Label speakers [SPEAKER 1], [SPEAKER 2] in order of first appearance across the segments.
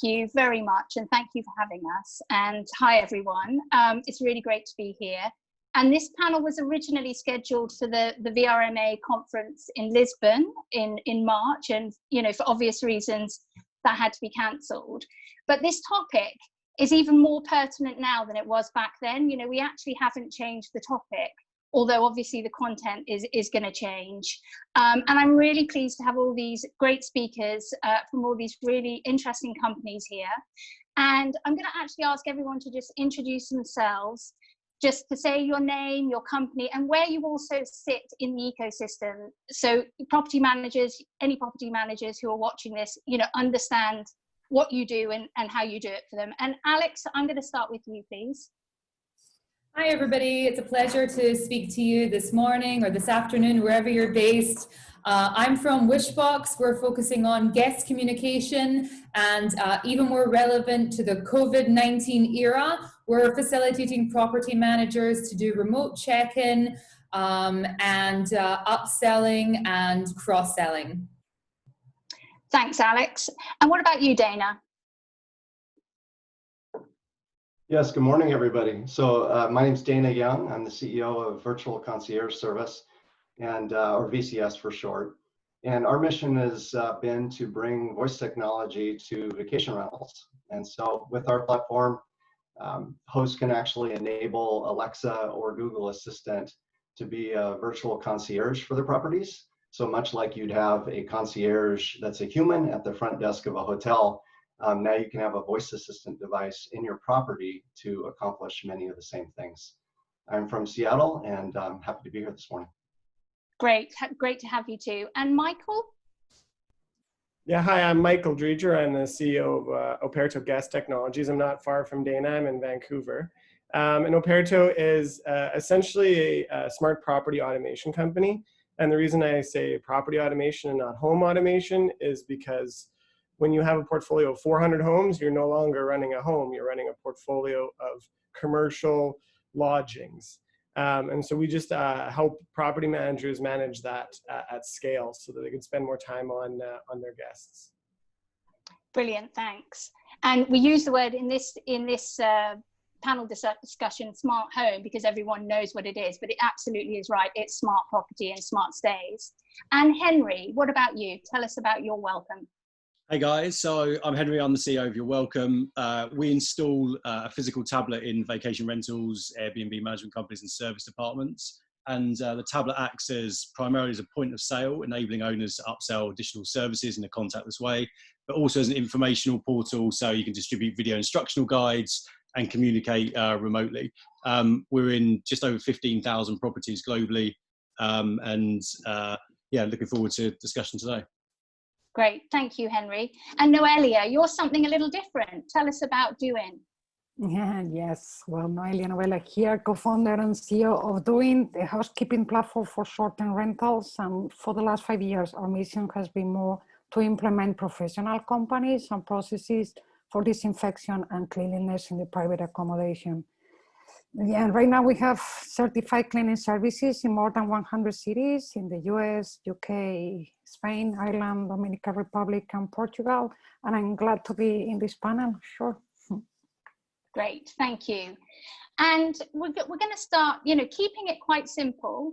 [SPEAKER 1] you very much, and thank you for having us. And hi, everyone. It's really great to be here. And this panel was originally scheduled for the VRMA conference in Lisbon in March, and for obvious reasons that had to be cancelled. But this topic is even more pertinent now than it was back then. We actually haven't changed the topic, although obviously the content is going to change. And I'm really pleased to have all these great speakers from all these really interesting companies here. And I'm going to actually ask everyone to just introduce themselves, just to say your name, your company, and where you also sit in the ecosystem. So property managers, any property managers who are watching this, understand what you do and how you do it for them. And Alix, I'm going to start with you, please.
[SPEAKER 2] Hi, everybody. It's a pleasure to speak to you this morning or this afternoon, wherever you're based. I'm from Wishbox. We're focusing on guest communication and even more relevant to the COVID-19 era, we're facilitating property managers to do remote check-in and upselling and cross-selling.
[SPEAKER 1] Thanks, Alix. And what about you, Dana?
[SPEAKER 3] Yes, good morning, everybody. So my name is Dana Young. I'm the CEO of Virtual Concierge Service, and or VCS for short. And our mission has been to bring voice technology to vacation rentals. And so with our platform, hosts can actually enable Alexa or Google Assistant to be a virtual concierge for their properties. So much like you'd have a concierge that's a human at the front desk of a hotel, now you can have a voice assistant device in your property to accomplish many of the same things. I'm from Seattle, and I'm happy to be here this morning.
[SPEAKER 1] Great to have you too. And Michael?
[SPEAKER 4] Yeah, hi, I'm Michael Driedger. I'm the CEO of Operto Guest Technologies. I'm not far from Dana, I'm in Vancouver. And Operto is essentially a smart property automation company. And the reason I say property automation and not home automation is because when you have a portfolio of 400 homes, you're no longer running a home, you're running a portfolio of commercial lodgings. And so we just help property managers manage that at scale so that they can spend more time on their guests.
[SPEAKER 1] Brilliant, thanks. And we use the word in this panel discussion, smart home, because everyone knows what it is, but it absolutely is right. It's smart property and smart stays. And Henry, what about you? Tell us about YourWelcome.
[SPEAKER 5] Hey guys, so I'm Henry, I'm the CEO of YourWelcome. We install a physical tablet in vacation rentals, Airbnb management companies and service departments. And the tablet acts primarily as a point of sale, enabling owners to upsell additional services in a contactless way, but also as an informational portal so you can distribute video instructional guides and communicate remotely. We're in just over 15,000 properties globally. Yeah, looking forward to discussion today.
[SPEAKER 1] Great, thank you, Henry. And Noelia, you're something a little different. Tell us about Doin.
[SPEAKER 6] Yeah, yes. Well, Noelia Novella here, co-founder and CEO of Doin, the housekeeping platform for short-term rentals. And for the last 5 years, our mission has been more to implement professional companies and processes for disinfection and cleanliness in the private accommodation. Yeah, and right now we have certified cleaning services in more than 100 cities in the US, UK, Spain, Ireland, Dominican Republic, and Portugal. And I'm glad to be in this panel, sure.
[SPEAKER 1] Great, thank you. And we're going to start, keeping it quite simple.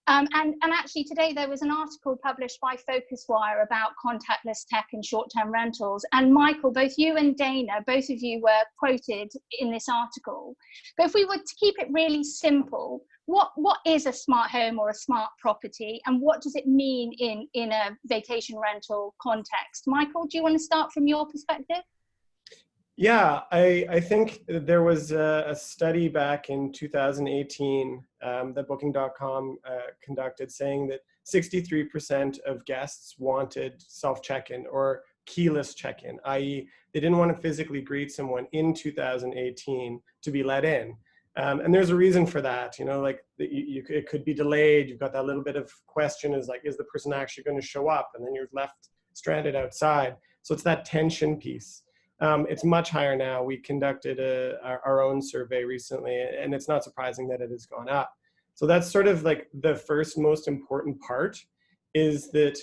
[SPEAKER 1] And actually today there was an article published by FocusWire about contactless tech and short-term rentals. And Michael, both you and Dana, both of you were quoted in this article. But if we were to keep it really simple, what is a smart home or a smart property? And what does it mean in a vacation rental context? Michael, do you want to start from your perspective?
[SPEAKER 4] Yeah, I think there was a study back in 2018 that Booking.com conducted saying that 63% of guests wanted self-check-in or keyless check-in, i.e. they didn't want to physically greet someone in 2018 to be let in. And there's a reason for that, it could be delayed. You've got that little bit of question is the person actually going to show up? And then you're left stranded outside. So it's that tension piece. It's much higher now. We conducted our own survey recently, and it's not surprising that it has gone up. So that's sort of like the first most important part is that,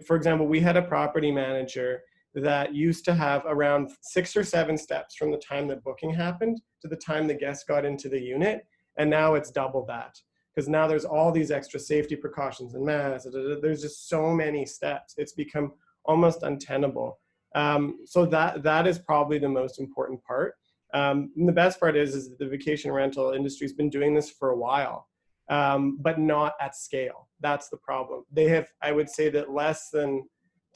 [SPEAKER 4] for example, we had a property manager that used to have around 6 or 7 steps from the time that booking happened to the time the guest got into the unit. And now it's double that, because now there's all these extra safety precautions and masks. There's just so many steps. It's become almost untenable. So that is probably the most important part. And the best part is that the vacation rental industry has been doing this for a while, but not at scale. That's the problem. They have, I would say that less than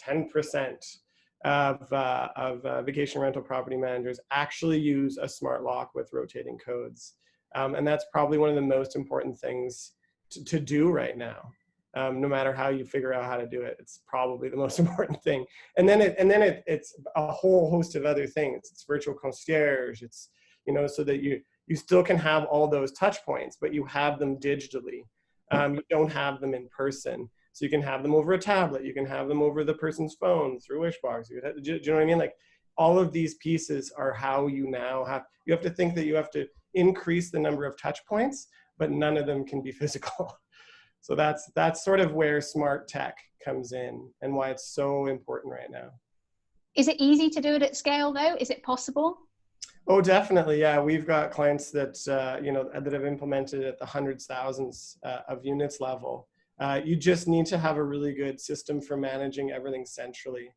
[SPEAKER 4] 10% of vacation rental property managers actually use a smart lock with rotating codes. And that's probably one of the most important things to do right now. No matter how you figure out how to do it, it's probably the most important thing. And then it's a whole host of other things. It's virtual concierge. It's, you know, so that you still can have all those touch points, but you have them digitally. You don't have them in person. So you can have them over a tablet. You can have them over the person's phone through Wishbox. Do you know what I mean? Like, all of these pieces are how you now you have to think that you have to increase the number of touch points, but none of them can be physical. So that's sort of where smart tech comes in and why it's so important right now.
[SPEAKER 1] Is it easy to do it at scale though? Is it possible?
[SPEAKER 4] Oh, definitely. Yeah, we've got clients that you know, that have implemented at the hundreds, thousands of units level. You just need to have a really good system for managing everything centrally.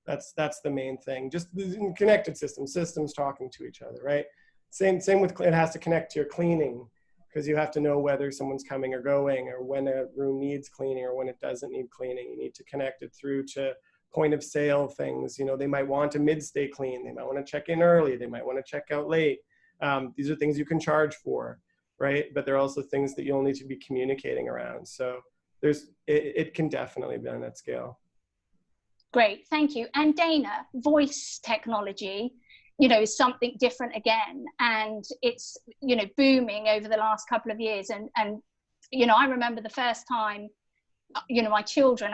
[SPEAKER 4] That's the main thing. Just connected systems talking to each other, right? Same with, it has to connect to your cleaning, because you have to know whether someone's coming or going, or when a room needs cleaning or when it doesn't need cleaning. You need to connect it through to point of sale things. You know, they might want a mid-stay clean. They might want to check in early. They might want to check out late. These are things you can charge for, right? But they're also things that you'll need to be communicating around. So it can definitely be done at scale.
[SPEAKER 1] Great, thank you. And Dana, voice technology, you know, is something different again, and it's, you know, booming over the last couple of years. And you know, I remember the first time, you know, my children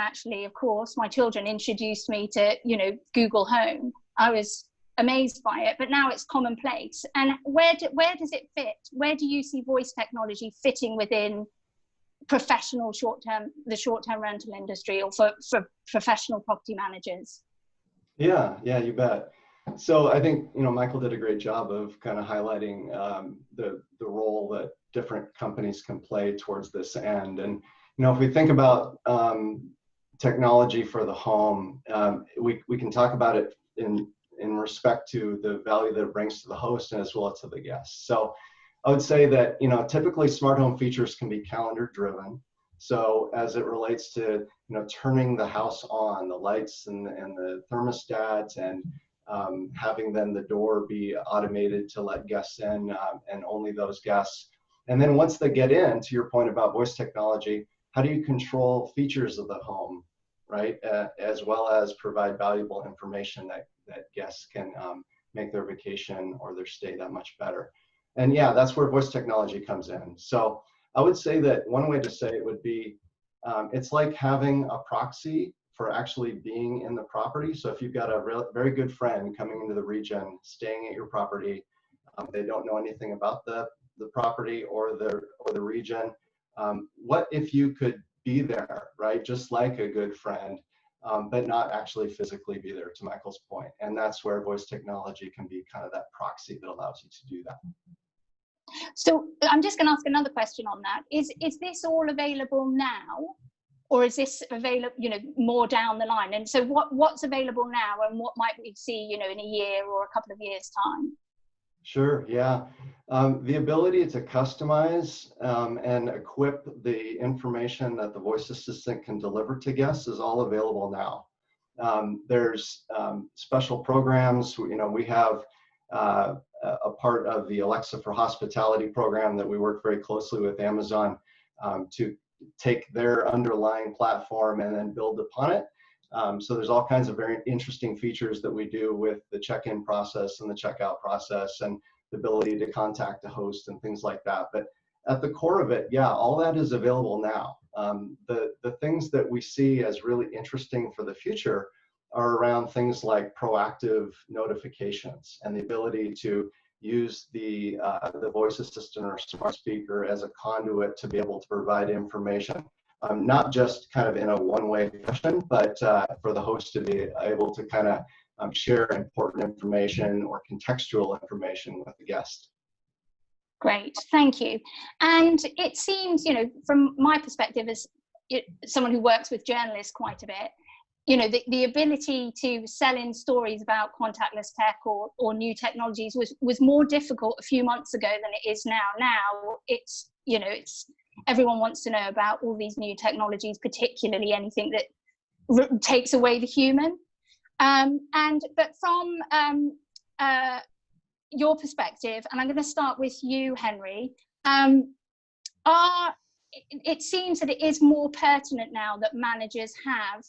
[SPEAKER 1] introduced me to, you know, Google Home. I was amazed by it, but now it's commonplace. And where does it fit? Where do you see voice technology fitting within professional the short-term rental industry, or for professional property managers?
[SPEAKER 3] Yeah, you bet. So I think, you know, Michael did a great job of kind of highlighting the role that different companies can play towards this end. And, you know, if we think about technology for the home, we can talk about it in respect to the value that it brings to the host and as well as to the guests. So I would say that, you know, typically smart home features can be calendar driven. So as it relates to, you know, turning the house on, the lights and the thermostat, and having then the door be automated to let guests in, and only those guests. And then once they get in, to your point about voice technology, how do you control features of the home, right? As well as provide valuable information that guests can make their vacation or their stay that much better. And yeah, that's where voice technology comes in. So I would say that one way to say it would be, it's like having a proxy for actually being in the property. So if you've got a very good friend coming into the region, staying at your property, they don't know anything about the property or the region. What if you could be there, right? Just like a good friend, but not actually physically be there, to Michael's point. And that's where voice technology can be kind of that proxy that allows you to do that.
[SPEAKER 1] So I'm just going to ask another question on that. Is this all available now, or is this available, you know, more down the line? And so what's available now, and what might we see, you know, in a year or a couple of years' time?
[SPEAKER 3] Sure, yeah. The ability to customize and equip the information that the voice assistant can deliver to guests is all available now. There's special programs. You know, we have a part of the Alexa for Hospitality program that we work very closely with Amazon to take their underlying platform and then build upon it. So there's all kinds of very interesting features that we do with the check-in process and the checkout process, and the ability to contact the host and things like that. But at the core of it, yeah, all that is available now. The things that we see as really interesting for the future are around things like proactive notifications and the ability to use the voice assistant or smart speaker as a conduit to be able to provide information, not just kind of in a one-way fashion, but for the host to be able to kind of share important information or contextual information with the guest.
[SPEAKER 1] Great, thank you. And it seems, you know, from my perspective as someone who works with journalists quite a bit, you know, the ability to sell in stories about contactless tech or new technologies was more difficult a few months ago than it is now. Now it's, you know, everyone wants to know about all these new technologies, particularly anything that takes away the human. But from your perspective, and I'm going to start with you, Henry, it seems that it is more pertinent now that managers have,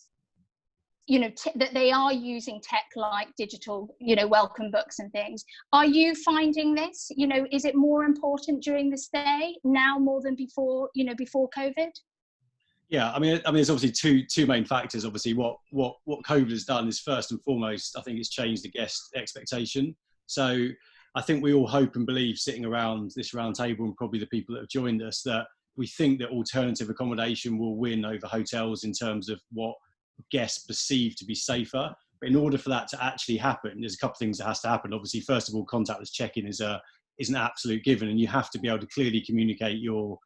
[SPEAKER 1] you know, that they are using tech like digital, you know, welcome books and things. Are you finding this? You know, is it more important during this day now more than before, you know, before COVID?
[SPEAKER 5] Yeah, I mean, there's obviously two main factors. Obviously, what COVID has done is, first and foremost, I think it's changed the guest expectation. So I think we all hope and believe, sitting around this round table, and probably the people that have joined us, that we think that alternative accommodation will win over hotels in terms of what guests perceive to be safer. But in order for that to actually happen, there's a couple of things that has to happen. Obviously, first of all, contactless check-in is an absolute given, and you have to be able to clearly communicate your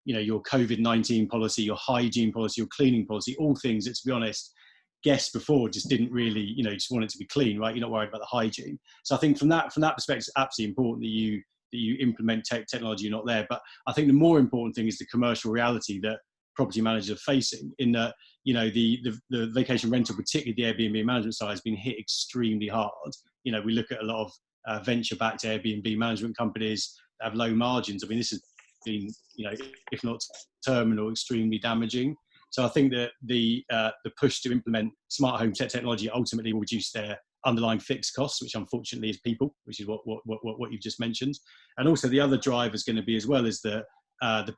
[SPEAKER 5] you know, your COVID-19 policy, your hygiene policy, your cleaning policy, all things that, to be honest, guests before just didn't really, you know, just want it to be clean, right? You're not worried about the hygiene. So I think from that perspective, it's absolutely important that you implement technology. You're not there. But I think the more important thing is the commercial reality that property managers are facing, in that, you know, the vacation rental, particularly the Airbnb management side, has been hit extremely hard. You know, we look at a lot of venture-backed Airbnb management companies that have low margins. I mean, this has been, you know, if not terminal, extremely damaging. So I think that the push to implement smart home technology ultimately will reduce their underlying fixed costs, which unfortunately is people, which is what you've just mentioned. And also the other driver is going to be, as well as the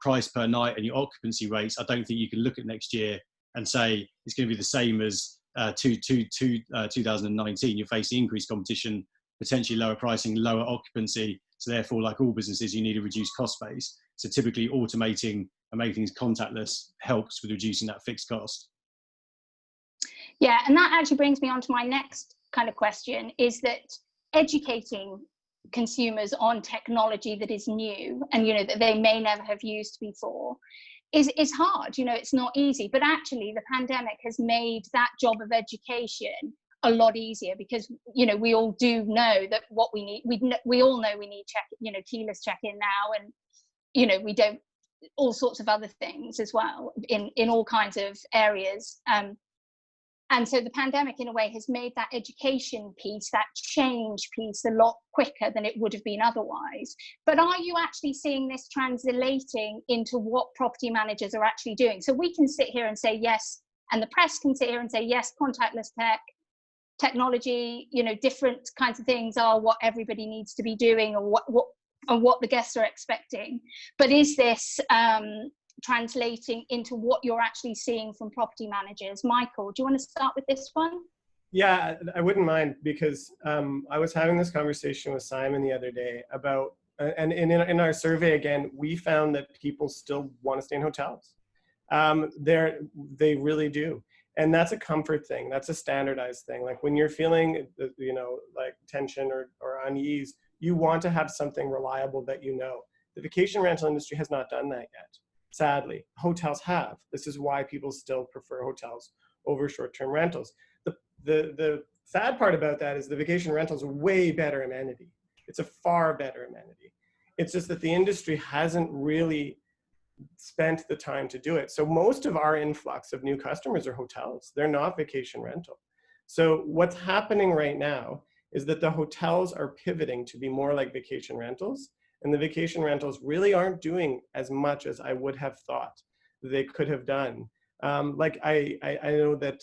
[SPEAKER 5] price per night and your occupancy rates. I don't think you can look at next year and say it's going to be the same as 2019. You're facing increased competition, potentially lower pricing, lower occupancy. So therefore, like all businesses, you need a reduced cost base. So typically automating and making things contactless helps with reducing that fixed cost.
[SPEAKER 1] Yeah, and that actually brings me on to my next kind of question, is that educating consumers on technology that is new and, you know, that they may never have used before is hard. You know, it's not easy, but actually the pandemic has made that job of education a lot easier, because, you know, we all do know that what we need, we all know we need keyless check-in now, and, you know, we don't, all sorts of other things as well in all kinds of areas. And so the pandemic, in a way, has made that education piece, that change piece, a lot quicker than it would have been otherwise. But are you actually seeing this translating into what property managers are actually doing? So we can sit here and say yes, and the press can sit here and say yes, contactless technology, you know, different kinds of things are what everybody needs to be doing, or what the guests are expecting. But is this translating into what you're actually seeing from property managers? Michael, do you want to start with this one?
[SPEAKER 4] Yeah, I wouldn't mind, because I was having this conversation with Simon the other day about, and in our survey again, we found that people still want to stay in hotels. They really do. And that's a comfort thing. That's a standardized thing. Like when you're feeling, you know, like tension or unease, you want to have something reliable that you know. The vacation rental industry has not done that yet. Sadly, hotels have. This is why people still prefer hotels over short-term rentals. The sad part about that is the vacation rental is a way better amenity. It's a far better amenity. It's just that the industry hasn't really spent the time to do it. So most of our influx of new customers are hotels. They're not vacation rental. So what's happening right now is that the hotels are pivoting to be more like vacation rentals, and the vacation rentals really aren't doing as much as I would have thought they could have done. Like I know that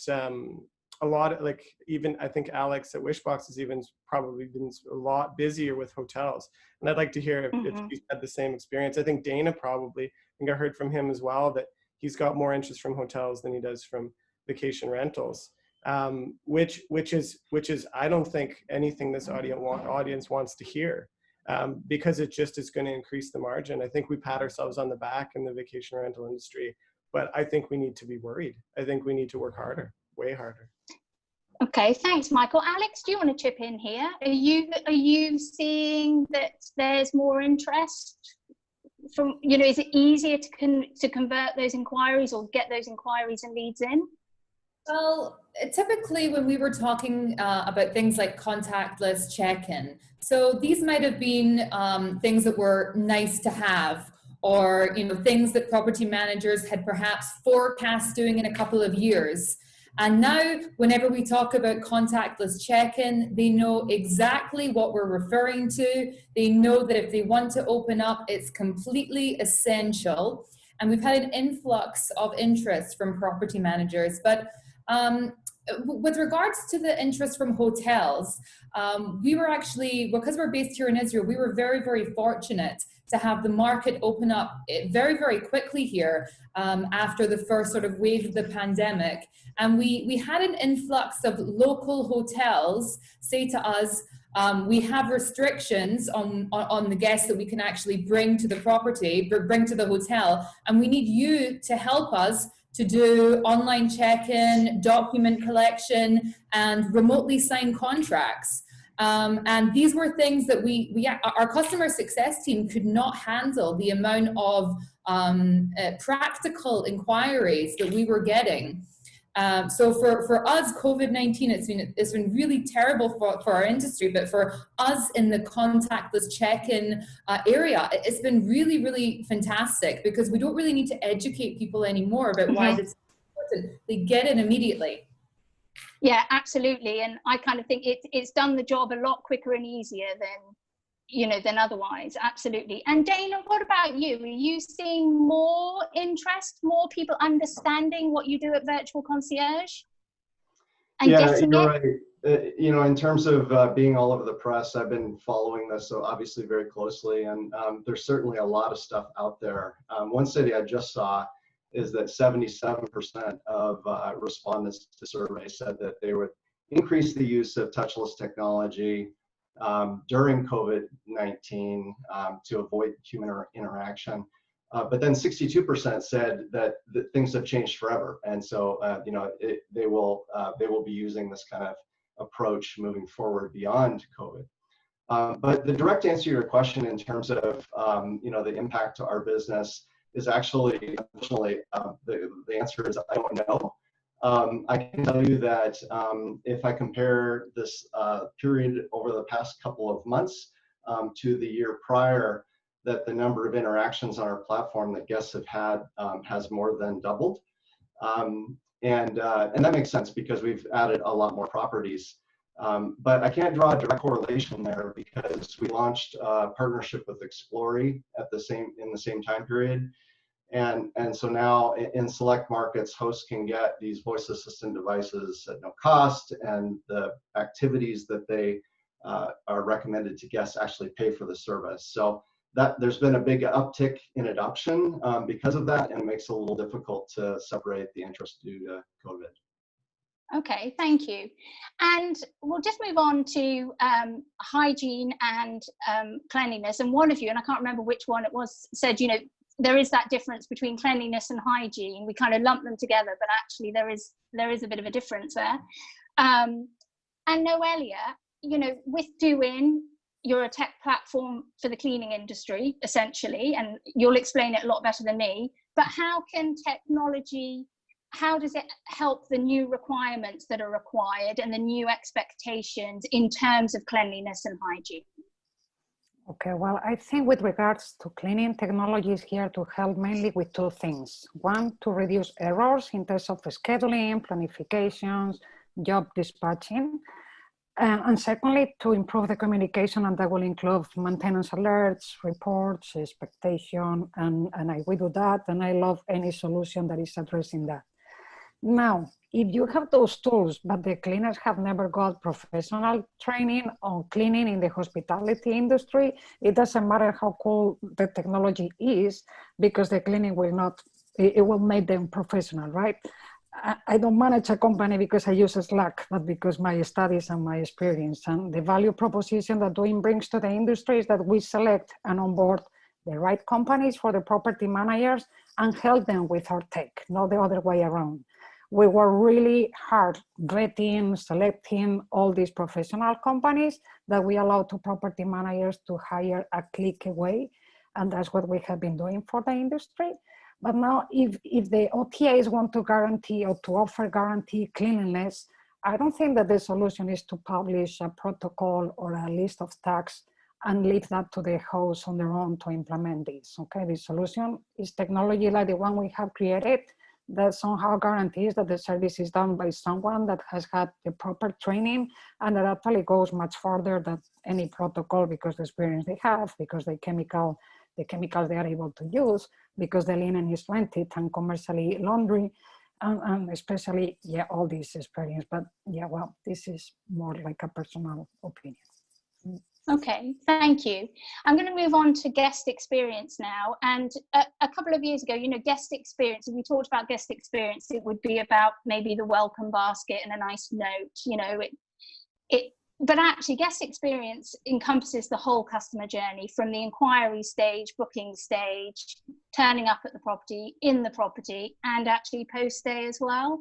[SPEAKER 4] a lot of, like, even I think Alix at Wishbox has even probably been a lot busier with hotels. And I'd like to hear if you had the same experience. I think Dana probably, I think I heard from him as well, that he's got more interest from hotels than he does from vacation rentals. Which is I don't think anything this audience wants to hear, because it just is going to increase the margin. I think we pat ourselves on the back in the vacation rental industry, but I think we need to be worried. I think we need to work harder, way harder.
[SPEAKER 1] Okay, thanks, Michael. Alix, do you want to chip in here? Are you seeing that there's more interest from, is it easier to convert those inquiries or get those inquiries and leads in?
[SPEAKER 2] Well, typically when we were talking about things like contactless check-in, so these might have been things that were nice to have, or things that property managers had perhaps forecast doing in a couple of years. And now, whenever we talk about contactless check-in, they know exactly what we're referring to. They know that if they want to open up, it's completely essential. And we've had an influx of interest from property managers. But with regards to the interest from hotels, we were actually, because we're based here in Israel, we were very, very fortunate to have the market open up very, very quickly here after the first sort of wave of the pandemic. And we had an influx of local hotels say to us, we have restrictions on the guests that we can actually bring to the property, bring to the hotel, and we need you to help us to do online check-in, document collection, and remotely sign contracts. And these were things that our customer success team could not handle the amount of practical inquiries that we were getting. So for us, COVID-19, it's been really terrible for our industry, but for us in the contactless check-in area, it's been really, really fantastic, because we don't really need to educate people anymore about why this is important. They get it immediately.
[SPEAKER 1] Yeah, absolutely. And I kind of think it's done the job a lot quicker and easier than otherwise. Absolutely. And Dana, what about you? Are you seeing more interest, more people understanding what you do at Virtual Concierge? And
[SPEAKER 3] yeah, you're right. In terms of being all over the press, I've been following this so obviously very closely, and there's certainly a lot of stuff out there. One study I just saw is that 77% of respondents to the survey said that they would increase the use of touchless technology during COVID-19 to avoid human interaction. But then 62% said that things have changed forever, and so they will be using this kind of approach moving forward beyond COVID. But the direct answer to your question in terms of the impact to our business is actually, unfortunately, the answer is I don't know. I can tell you that if I compare this period over the past couple of months to the year prior, that the number of interactions on our platform that guests have had has more than doubled. And that makes sense because we've added a lot more properties. But I can't draw a direct correlation there because we launched a partnership with Explory in the same time period. And so now in select markets, hosts can get these voice assistant devices at no cost, and the activities that they are recommended to guests actually pay for the service. So there's been a big uptick in adoption because of that, and it makes it a little difficult to separate the interest due to COVID.
[SPEAKER 1] Okay, thank you. And we'll just move on to hygiene and cleanliness. And one of you, and I can't remember which one it was, said, there is that difference between cleanliness and hygiene. We kind of lump them together, but actually there is a bit of a difference there. And Noelia, with Doin, you're a tech platform for the cleaning industry, essentially, and you'll explain it a lot better than me. But how does it help the new requirements that are required and the new expectations in terms of cleanliness and hygiene?
[SPEAKER 6] Okay, well, I think with regards to cleaning, technology is here to help mainly with two things. One, to reduce errors in terms of scheduling, planifications, job dispatching. And secondly, to improve the communication, and that will include maintenance alerts, reports, expectation, and we do that, and I love any solution that is addressing that. Now, if you have those tools, but the cleaners have never got professional training on cleaning in the hospitality industry, it doesn't matter how cool the technology is, because the cleaning it will make them professional, right? I don't manage a company because I use Slack, but because my studies and my experience. And the value proposition that Doin brings to the industry is that we select and onboard the right companies for the property managers and help them with our tech, not the other way around. we were really hard vetting, selecting all these professional companies that we allow to property managers to hire a click away. And that's what we have been doing for the industry. But now if the OTAs want to guarantee or to offer guarantee cleanliness, I don't think that the solution is to publish a protocol or a list of tags and leave that to the hosts on their own to implement this. Okay, the solution is technology like the one we have created that somehow guarantees that the service is done by someone that has had the proper training and that actually goes much further than any protocol, because the experience they have, because the chemicals they are able to use, because the linen is rented and commercially laundry, and especially, yeah, all this experience. But yeah, well, this is more like a personal opinion.
[SPEAKER 1] Okay, thank you. I'm going to move on to guest experience now. And a couple of years ago, you know, guest experience, if we talked about guest experience, it would be about maybe the welcome basket and a nice note, you know, but actually guest experience encompasses the whole customer journey, from the inquiry stage, booking stage, turning up at the property, in the property, and actually post-stay as well.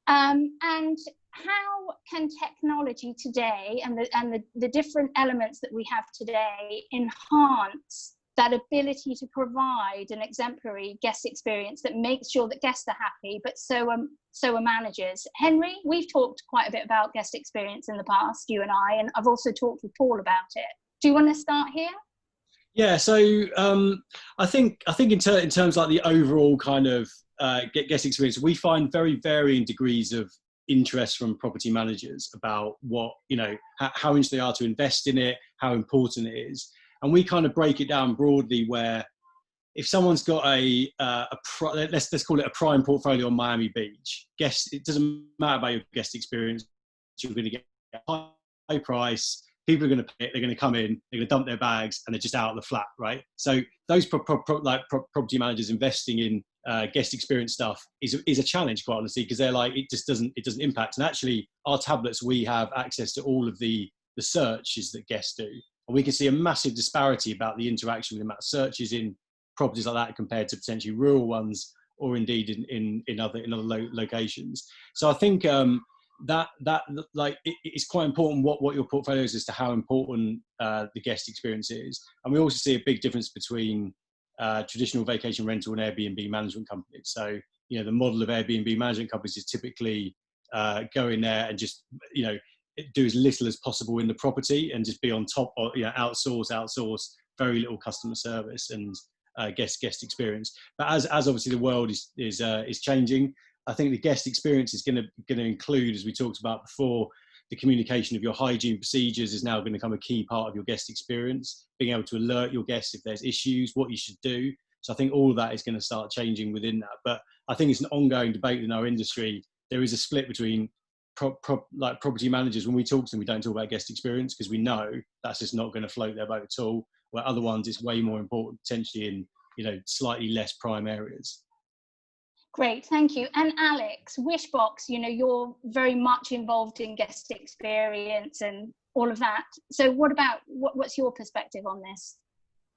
[SPEAKER 1] And how can technology today and the different elements that we have today enhance that ability to provide an exemplary guest experience that makes sure that guests are happy, but so are managers? Henry, we've talked quite a bit about guest experience in the past, you and I've also talked with Paul about it. Do you want to start here?
[SPEAKER 5] Yeah, so I think in terms like the overall kind of guest experience, we find very varying degrees of interest from property managers about what, you know, how interested they are to invest in it, how important it is. And we kind of break it down broadly, where if someone's got let's call it a prime portfolio on Miami Beach, it doesn't matter about your guest experience, you're going to get a high price, people are going to pay it, they're going to come in, they're going to dump their bags, and they're just out of the flat, right? So those property managers investing in guest experience stuff is a challenge, quite honestly, because they're like, it doesn't impact. And actually, our tablets, we have access to all of the searches that guests do, and we can see a massive disparity about the interaction with the amount of searches in properties like that compared to potentially rural ones, or indeed in other locations. So I think that like it's quite important what your portfolio is as to how important the guest experience is. And we also see a big difference between traditional vacation rental and Airbnb management companies. So, you know, the model of Airbnb management companies is typically go in there and just, you know, do as little as possible in the property and just be on top of, you know, outsource very little customer service and guest experience. But as obviously the world is changing, I think the guest experience is going to include, as we talked about before, the communication of your hygiene procedures is now going to become a key part of your guest experience, being able to alert your guests if there's issues, what you should do. So I think all of that is going to start changing within that. But I think it's an ongoing debate in our industry. There is a split between like property managers. When we talk to them, we don't talk about guest experience because we know that's just not going to float their boat at all. Where other ones, it's way more important, potentially in, you know, slightly less prime areas.
[SPEAKER 1] Great, thank you. And Alix, Wishbox, you know, you're very much involved in guest experience and all of that. So what's your perspective on this?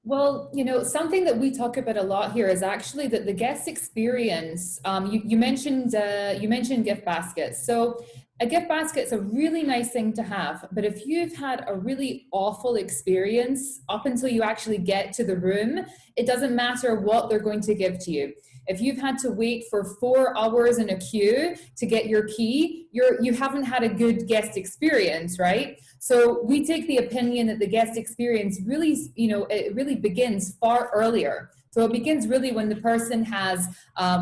[SPEAKER 2] Well, you know, something that we talk about a lot here is actually that the guest experience, you mentioned gift baskets. So a gift basket's a really nice thing to have, but if you've had a really awful experience up until you actually get to the room, it doesn't matter what they're going to give to you. If you've had to wait for 4 hours in a queue to get your key, you haven't had a good guest experience, right? So we take the opinion that the guest experience really, you know, it really begins far earlier. So it begins really when the person has,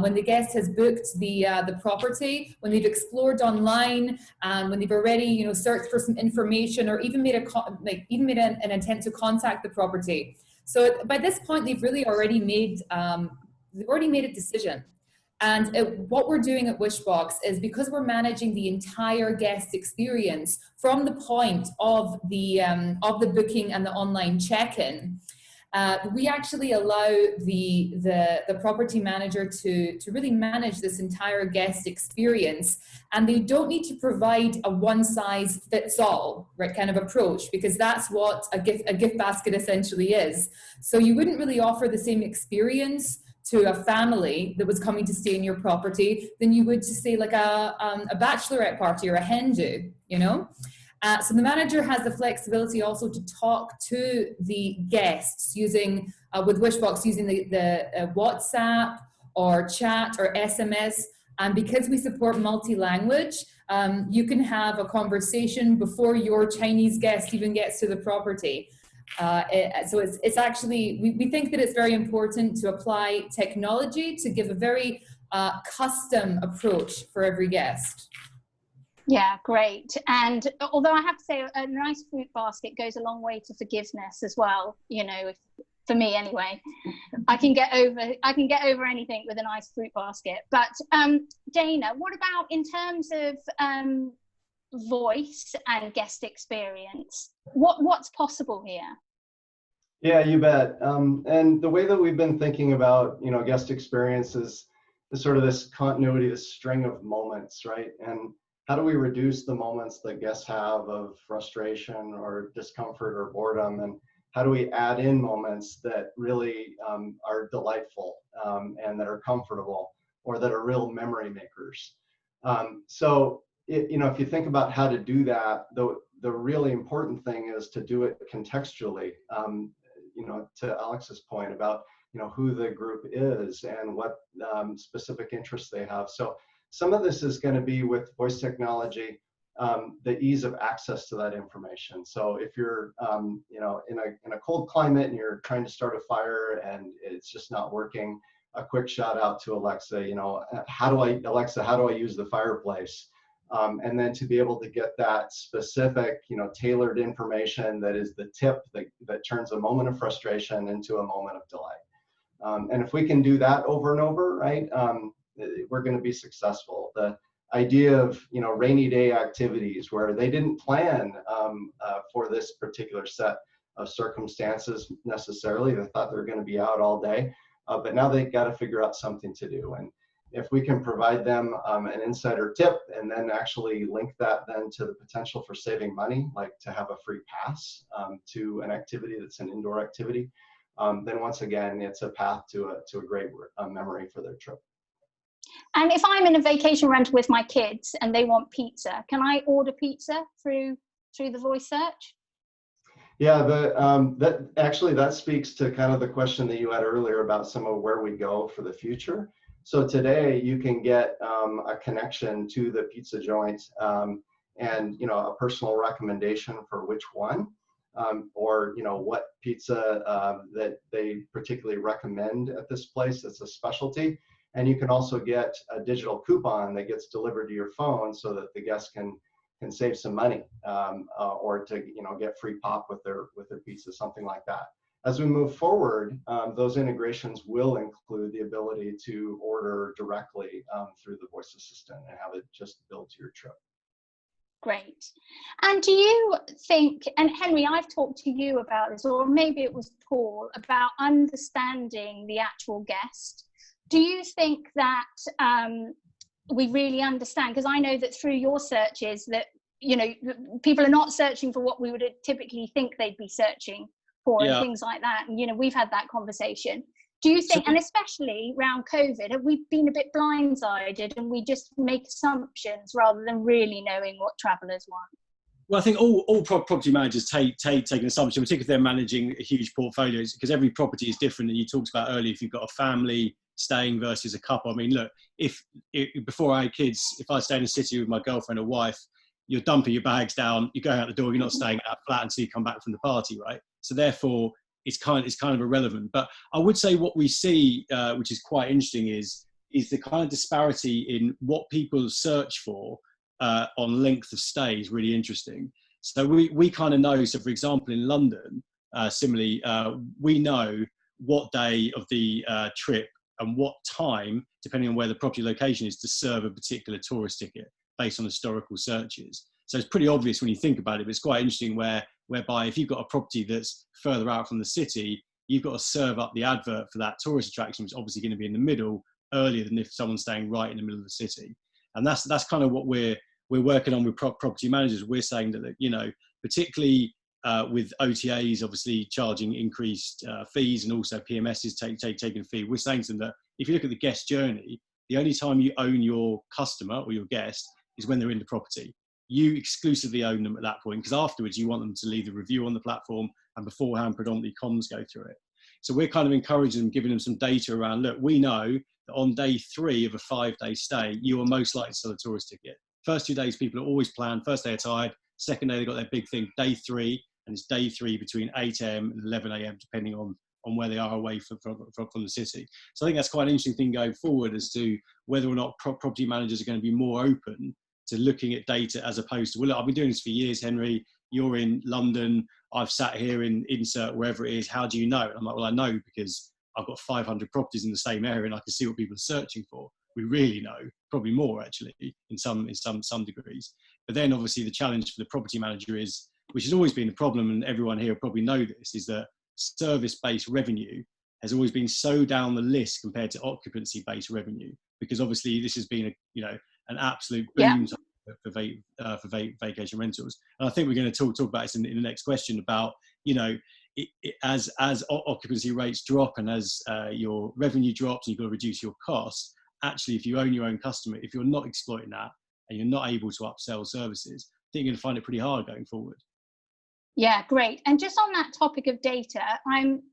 [SPEAKER 2] when the guest has booked the property, when they've explored online, when they've already, you know, searched for some information, or even made an intent to contact the property. So by this point, they've really already made a decision. And what we're doing at Wishbox is, because we're managing the entire guest experience from the point of the booking and the online check-in, we actually allow the property manager to really manage this entire guest experience, and they don't need to provide a one-size-fits-all, right, kind of approach, because that's what a gift basket essentially is. So you wouldn't really offer the same experience to a family that was coming to stay in your property than you would to say like a bachelorette party or a hen do, you know? So the manager has the flexibility also to talk to the guests using, with Wishbox, using the WhatsApp or chat or SMS. And because we support multi-language, you can have a conversation before your Chinese guest even gets to the property. So it's actually, we think that it's very important to apply technology to give a very custom approach for every guest.
[SPEAKER 1] Yeah, great. And although I have to say a nice fruit basket goes a long way to forgiveness as well, you know, for me anyway. I can get over anything with a nice fruit basket. But Dana, what about in terms of voice and guest experience? What's possible here?
[SPEAKER 3] Yeah, you bet. And the way that we've been thinking about, you know, guest experiences is sort of this continuity, this string of moments, right? And how do we reduce the moments that guests have of frustration or discomfort or boredom? And how do we add in moments that really are delightful and that are comfortable or that are real memory makers? So, you know, if you think about how to do that, the really important thing is to do it contextually. You know, to Alix's point about, you know, who the group is and what specific interests they have. So some of this is going to be with voice technology, the ease of access to that information. So if you're, you know, in a cold climate and you're trying to start a fire and it's just not working, a quick shout out to Alexa, you know, Alexa, how do I use the fireplace? And then to be able to get that specific, you know, tailored information that is the tip that turns a moment of frustration into a moment of delight. And if we can do that over and over, right, we're going to be successful. The idea of, you know, rainy day activities where they didn't plan for this particular set of circumstances necessarily. They thought they were going to be out all day, but now they've got to figure out something to do. And if we can provide them an insider tip and then actually link that then to the potential for saving money, like to have a free pass to an activity that's an indoor activity, then once again, it's a path to a great memory for their trip.
[SPEAKER 1] And if I'm in a vacation rental with my kids and they want pizza, can I order pizza through the voice search?
[SPEAKER 3] Yeah, that speaks to kind of the question that you had earlier about some of where we go for the future. So today you can get a connection to the pizza joint and, you know, a personal recommendation for which one or, you know, what pizza that they particularly recommend at this place. It's a specialty. And you can also get a digital coupon that gets delivered to your phone so that the guests can save some money or to, you know, get free pop with their pizza, something like that. As we move forward, those integrations will include the ability to order directly through the voice assistant and have it just build to your trip.
[SPEAKER 1] Great. And do you think, and Henry, I've talked to you about this, or maybe it was Paul, about understanding the actual guest. Do you think that we really understand? Because I know that through your searches that, you know, people are not searching for what we would typically think they'd be searching for and things like that. And, you know, we've had that conversation. Do you think, and especially around COVID, have we been a bit blindsided and we just make assumptions rather than really knowing what travelers want?
[SPEAKER 5] Well, I think all property managers take an assumption, particularly if they're managing huge portfolios, because every property is different. And you talked about earlier, if you've got a family staying versus a couple. I mean, look, if before I had kids, if I stay in a city with my girlfriend or wife, you're dumping your bags down, you're going out the door, you're not staying at that flat until you come back from the party, right? So therefore, it's kind of irrelevant. But I would say what we see, which is quite interesting, is the kind of disparity in what people search for on length of stay is really interesting. So we kind of know, so for example, in London, similarly, we know what day of the trip and what time, depending on where the property location is, to serve a particular tourist ticket based on historical searches. So it's pretty obvious when you think about it, but it's quite interesting whereby if you've got a property that's further out from the city, you've got to serve up the advert for that tourist attraction, which is obviously going to be in the middle earlier than if someone's staying right in the middle of the city. And that's kind of what we're working on with property managers. We're saying that, you know, particularly with OTAs obviously charging increased fees, and also PMSs taking a fee. We're saying to them that if you look at the guest journey, the only time you own your customer or your guest is when they're in the property. You exclusively own them at that point, because afterwards you want them to leave a review on the platform, and beforehand predominantly comms go through it. So we're kind of encouraging them, giving them some data around, look, we know that on day 3 of a 5-day stay, you are most likely to sell a tourist ticket. First 2 days, people are always planned. First day are tired. Second day, they've got their big thing. Day 3, and it's day 3 between 8 a.m. and 11 a.m., depending on where they are away from the city. So I think that's quite an interesting thing going forward, as to whether or not property managers are going to be more open to looking at data, as opposed to, well, look, I've been doing this for years, Henry, you're in London, I've sat here in insert wherever it is, how do you know? And I'm like, well, I know because I've got 500 properties in the same area and I can see what people are searching for. We really know, probably more actually, in some degrees. But then obviously the challenge for the property manager is, which has always been a problem, and everyone here will probably know this, is that service-based revenue has always been so down the list compared to occupancy-based revenue, because obviously this has been an absolute boom for vacation rentals. And I think we're going to talk about this in the next question about, as occupancy rates drop and as your revenue drops and you've got to reduce your costs, actually, if you own your own customer, if you're not exploiting that and you're not able to upsell services, I think you're going to find it pretty hard going forward.
[SPEAKER 1] Yeah, great. And just on that topic of data,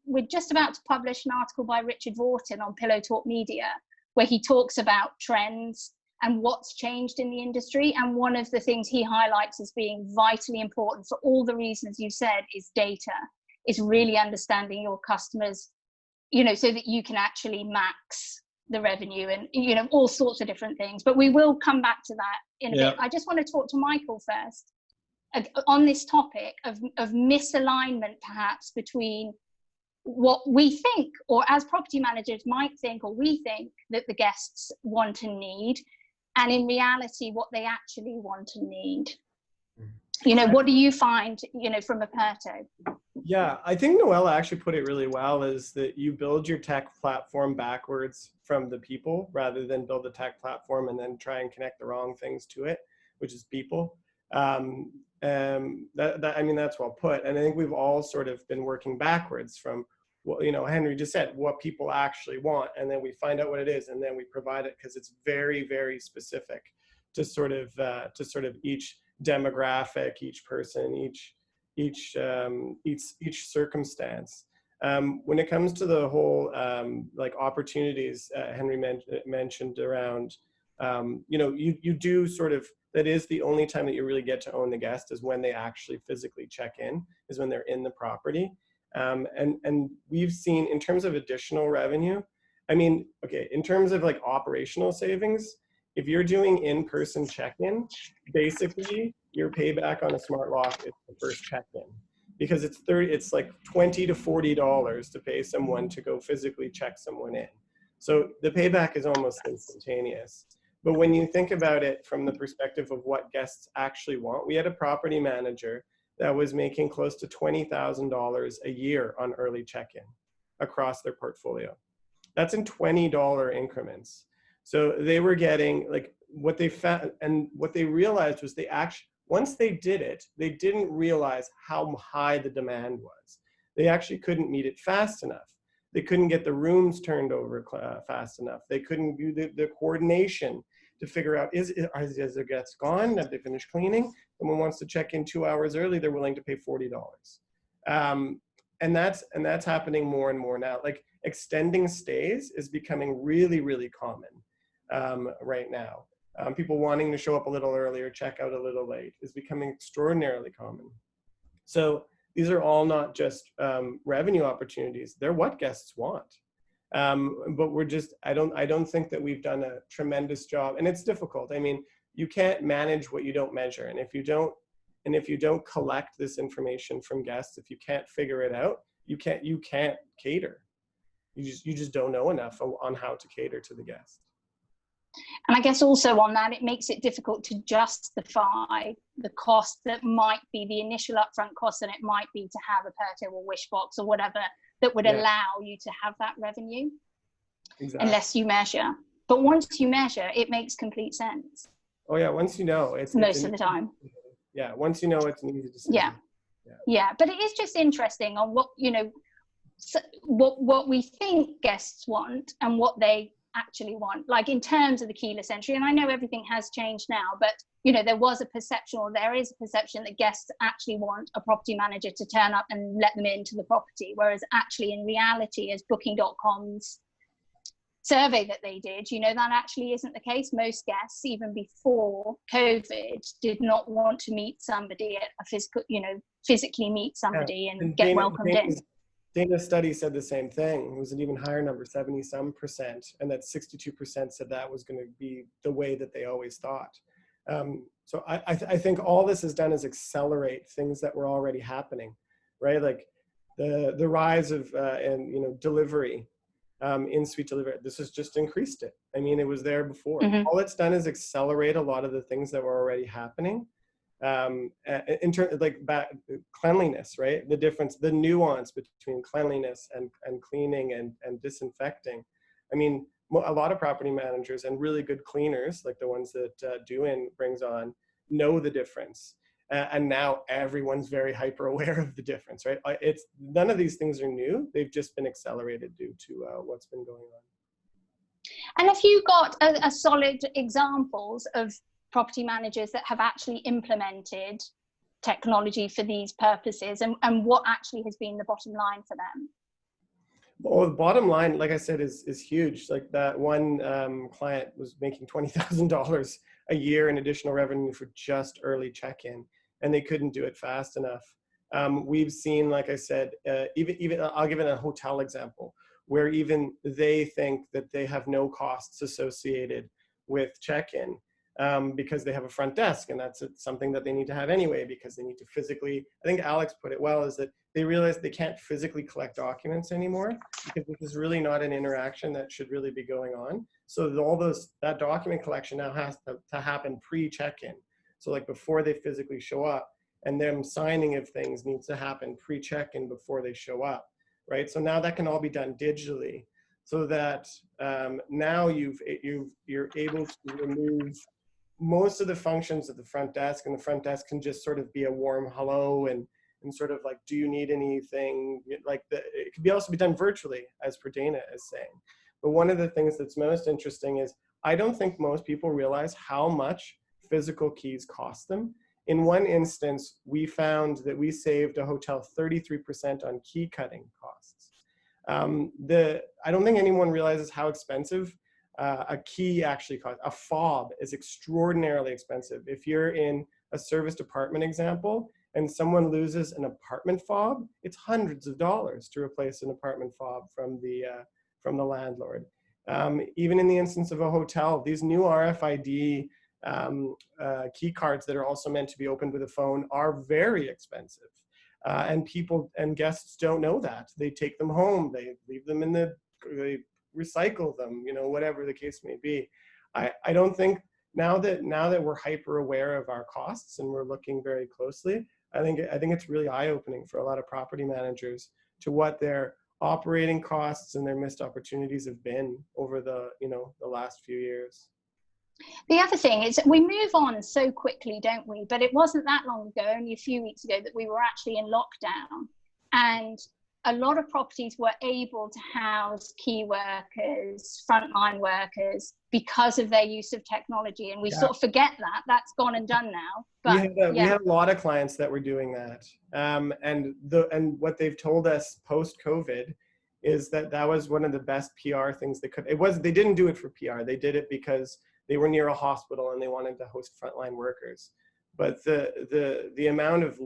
[SPEAKER 1] we're just about to publish an article by Richard Vorton on Pillow Talk Media, where he talks about trends and what's changed in the industry. And one of the things he highlights as being vitally important, for all the reasons you said, is data, is really understanding your customers, so that you can actually max the revenue and, all sorts of different things. But we will come back to that in a bit. I just want to talk to Michael first on this topic of misalignment, perhaps, between what we think, or as property managers might think, or we think that the guests want and need, and in reality, what they actually want and need. What do you find, from Operto?
[SPEAKER 4] Yeah, I think Noelia actually put it really well, is that you build your tech platform backwards from the people, rather than build the tech platform and then try and connect the wrong things to it, which is people. That's well put. And I think we've all sort of been working backwards from what, Henry just said, what people actually want. And then we find out what it is, and then we provide it, because it's very, very specific to sort of each demographic, each person, each circumstance. When it comes to the whole opportunities Henry mentioned around, you do sort of, that is the only time that you really get to own the guest, is when they actually physically check in, is when they're in the property. And we've seen, in terms of additional revenue, in terms of operational savings, if you're doing in-person check-in, basically your payback on a smart lock is the first check-in, because it's like $20 to $40 to pay someone to go physically check someone in. So the payback is almost instantaneous. But when you think about it from the perspective of what guests actually want, we had a property manager that was making close to $20,000 a year on early check-in across their portfolio. That's in $20 increments. So they were getting what they found, and what they realized was once they did it, they didn't realize how high the demand was. They actually couldn't meet it fast enough. They couldn't get the rooms turned over fast enough. They couldn't do the coordination to figure out, is their guests gone? Have they finished cleaning? Someone wants to check in 2 hours early, they're willing to pay $40. And that's happening more and more now. Extending stays is becoming really, really common right now. People wanting to show up a little earlier, check out a little late, is becoming extraordinarily common. So these are all not just revenue opportunities. They're what guests want. But I don't think that we've done a tremendous job, and it's difficult. You can't manage what you don't measure. And if you don't collect this information from guests, if you can't figure it out, you can't cater. You just don't know enough on how to cater to the guest.
[SPEAKER 1] And I guess also on that, it makes it difficult to justify the cost that might be the initial upfront cost, and it might be to have Operto or Wishbox or whatever that would allow you to have that revenue. Exactly. Unless you measure. But once you measure, it makes complete sense.
[SPEAKER 4] Oh yeah, once you know, it's
[SPEAKER 1] most of the time.
[SPEAKER 4] Yeah, once you know, it's an easy decision.
[SPEAKER 1] Yeah. Yeah, but it is just interesting on what, you know, what we think guests want and what they actually want, like in terms of the keyless entry. And I know everything has changed now, but you know, there was a perception, or there is a perception, that guests actually want a property manager to turn up and let them into the property, whereas actually in reality, as Booking.com's survey that they did, you know, that actually isn't the case. Most guests, even before COVID, did not want to meet somebody at a physical, you know, physically meet somebody and get welcomed in.
[SPEAKER 4] Dana's study said the same thing. It was an even higher number, 70-some%, and that 62% said that was going to be the way that they always thought. So I think all this has done is accelerate things that were already happening, right? Like the rise of and you know, delivery, in-suite delivery. This has just increased it. I mean, it was there before. Mm-hmm. All it's done is accelerate a lot of the things that were already happening. In terms of like cleanliness, right? The difference, the nuance between cleanliness and cleaning and disinfecting. I mean, a lot of property managers and really good cleaners, like the ones that Duin brings on, know the difference. And now everyone's very hyper aware of the difference, right? It's none of these things are new. They've just been accelerated due to what's been going on.
[SPEAKER 1] And have you got a solid examples of property managers that have actually implemented technology for these purposes, and what actually has been the bottom line for them?
[SPEAKER 4] Well, the bottom line, like I said, is huge. Like that one client was making $20,000 a year in additional revenue for just early check-in, and they couldn't do it fast enough. We've seen, like I said, even I'll give it a hotel example, where even they think that they have no costs associated with check-in. Because they have a front desk, and that's something that they need to have anyway, because they need to physically, I think Alex put it well, is that they realize they can't physically collect documents anymore, because this is really not an interaction that should really be going on. So that document collection now has to happen pre-check-in. So like before they physically show up, and them signing of things needs to happen pre-check-in before they show up, right? So now that can all be done digitally, so that now you're able to remove most of the functions of the front desk, and the front desk can just sort of be a warm hello and sort of like, do you need anything? Like it could also be done virtually, as per Dana is saying. But one of the things that's most interesting is I don't think most people realize how much physical keys cost them. In one instance, we found that we saved a hotel 33% on key cutting costs. I don't think anyone realizes how expensive a key actually costs. A fob is extraordinarily expensive. If you're in a service department example and someone loses an apartment fob, it's hundreds of dollars to replace an apartment fob from the landlord. Even in the instance of a hotel, these new RFID key cards that are also meant to be opened with a phone are very expensive. And people and guests don't know that. They take them home, they leave them they recycle them, you know, whatever the case may be. I don't think now that we're hyper aware of our costs and we're looking very closely, I think it's really eye-opening for a lot of property managers to what their operating costs and their missed opportunities have been over the last few years.
[SPEAKER 1] The other thing is we move on so quickly, don't we? But it wasn't that long ago, only a few weeks ago, that we were actually in lockdown, and a lot of properties were able to house key workers, frontline workers, because of their use of technology. And we sort of forget that. That's gone and done now. But
[SPEAKER 4] we had a lot of clients that were doing that. And what they've told us post-COVID is that was one of the best PR things they could. They didn't do it for PR. They did it because they were near a hospital and they wanted to host frontline workers. But the amount of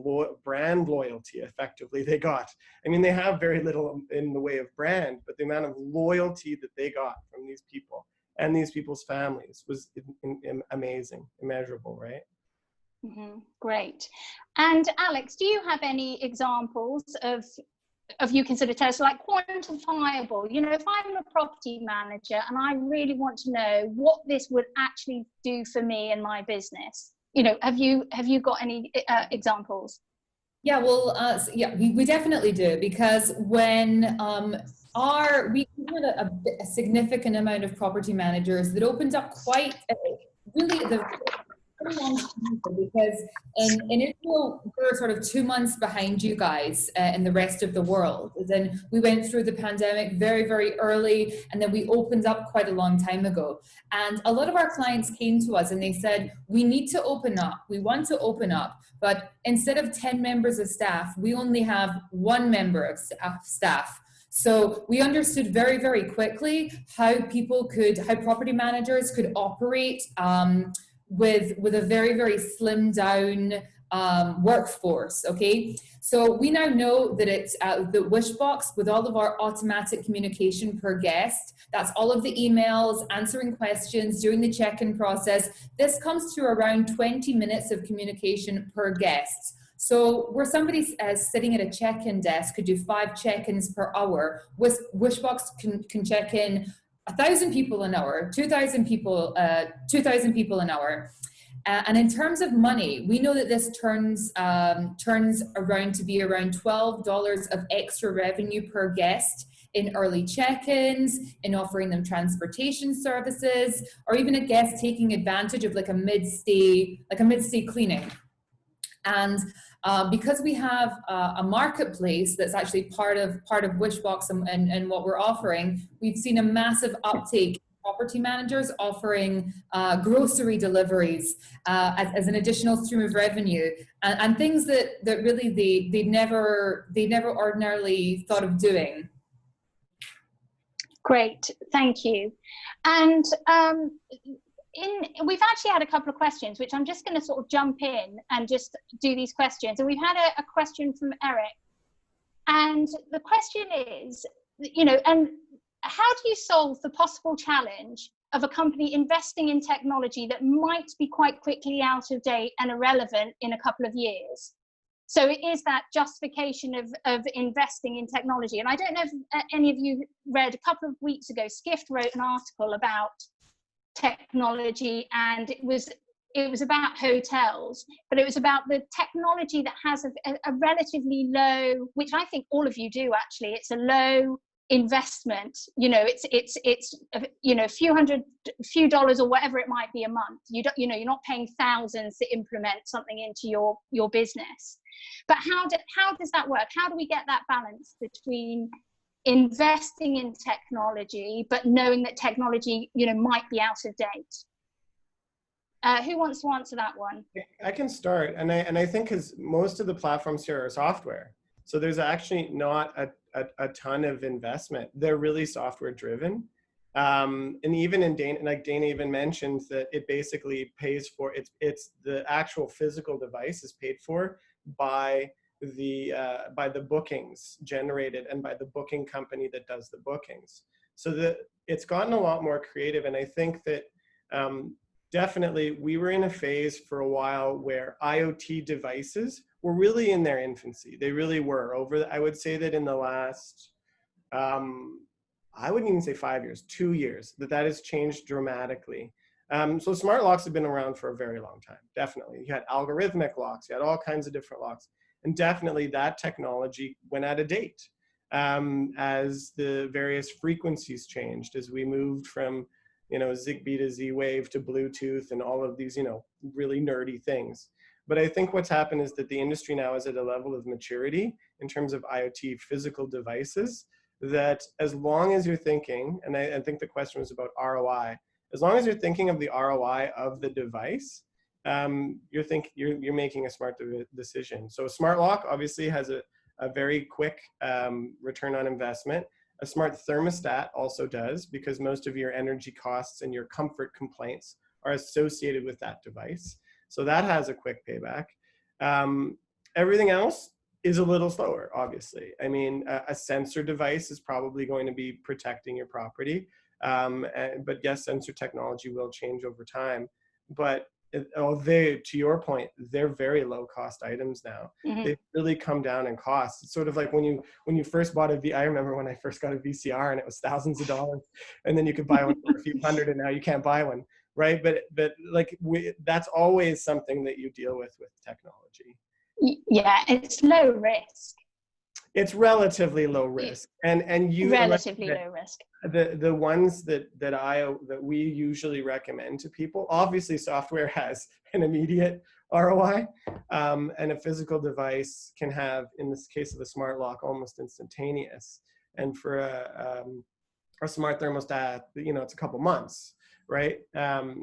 [SPEAKER 4] brand loyalty effectively they got, I mean, they have very little in the way of brand, but the amount of loyalty that they got from these people and these people's families was amazing, immeasurable, right?
[SPEAKER 1] Mm-hmm. Great. And Alex, do you have any examples of you can sort of tell us, like, quantifiable, you know, if I'm a property manager and I really want to know what this would actually do for me and my business, you know, have you got any examples?
[SPEAKER 2] Yeah, well, we definitely do, because when we had a significant amount of property managers that opened up quite really the pretty long time ago, because in Israel, we're sort of 2 months behind you guys in the rest of the world. Then we went through the pandemic very, very early, and then we opened up quite a long time ago. And a lot of our clients came to us and they said, we need to open up. We want to open up, but instead of 10 members of staff, we only have 1 member of staff. So we understood very, very quickly how property managers could operate with a very, very slimmed down workforce, okay? So we now know that it's the Wishbox, with all of our automatic communication per guest. That's all of the emails, answering questions, doing the check-in process. This comes to around 20 minutes of communication per guest. So where somebody sitting at a check-in desk could do 5 check-ins per hour, Wishbox can check in 1,000 people an hour, 2,000 people an hour. And in terms of money, we know that this turns around to be around $12 of extra revenue per guest in early check-ins, in offering them transportation services, or even a guest taking advantage of like a mid-stay cleaning. And because we have a marketplace that's actually part of Wishbox and what we're offering, we've seen a massive uptake. Property managers offering grocery deliveries as an additional stream of revenue, and things that really they never ordinarily thought of doing.
[SPEAKER 1] Great, thank you. And we've actually had a couple of questions, which I'm just going to sort of jump in and just do these questions. And we've had a question from Eric, and the question is, and how do you solve the possible challenge of a company investing in technology that might be quite quickly out of date and irrelevant in a couple of years? So it is that justification of investing in technology. And I don't know if any of you read, a couple of weeks ago, Skift wrote an article about technology, and it was about hotels, but it was about the technology that has a relatively low, which I think all of you do actually, it's a low investment, it's a few dollars or whatever it might be a month. You're not paying thousands to implement something into your business. But how does that work? How do we get that balance between investing in technology but knowing that technology might be out of date? Who wants to answer that one?
[SPEAKER 4] I can start, and I think because most of the platforms here are software, so there's actually not a ton of investment. They're really software driven. And even in Dana, like Dana even mentioned, that it basically pays for, it's the actual physical device is paid for by the bookings generated and by the booking company that does the bookings. So it's gotten a lot more creative. And I think that definitely we were in a phase for a while where IoT devices were really in their infancy. They really were. I would say that in the last, I wouldn't even say 5 years, 2 years, that has changed dramatically. So smart locks have been around for a very long time, definitely. You had algorithmic locks, you had all kinds of different locks. And definitely that technology went out of date as the various frequencies changed, as we moved from Zigbee to Z-Wave to Bluetooth and all of these, really nerdy things. But I think what's happened is that the industry now is at a level of maturity in terms of IoT physical devices, that as long as you're thinking, and I think the question was about ROI, as long as you're thinking of the ROI of the device, you're making a smart decision. So a smart lock obviously has a very quick return on investment. A smart thermostat also does, because most of your energy costs and your comfort complaints are associated with that device. So that has a quick payback. Everything else is a little slower, obviously. I mean, a sensor device is probably going to be protecting your property. But yes, sensor technology will change over time. But to your point, they're very low cost items now. Mm-hmm. They've really come down in cost. It's sort of like when you first bought I remember when I first got a VCR and it was thousands of dollars, and then you could buy one for a few hundred, and now you can't buy one, right? But like that's always something that you deal with technology.
[SPEAKER 1] Yeah, it's low risk.
[SPEAKER 4] It's relatively low risk, and you
[SPEAKER 1] relatively low risk.
[SPEAKER 4] The ones that we usually recommend to people. Obviously, software has an immediate ROI, and a physical device can have, in this case of a smart lock, almost instantaneous. And for a smart thermostat, it's a couple months, right?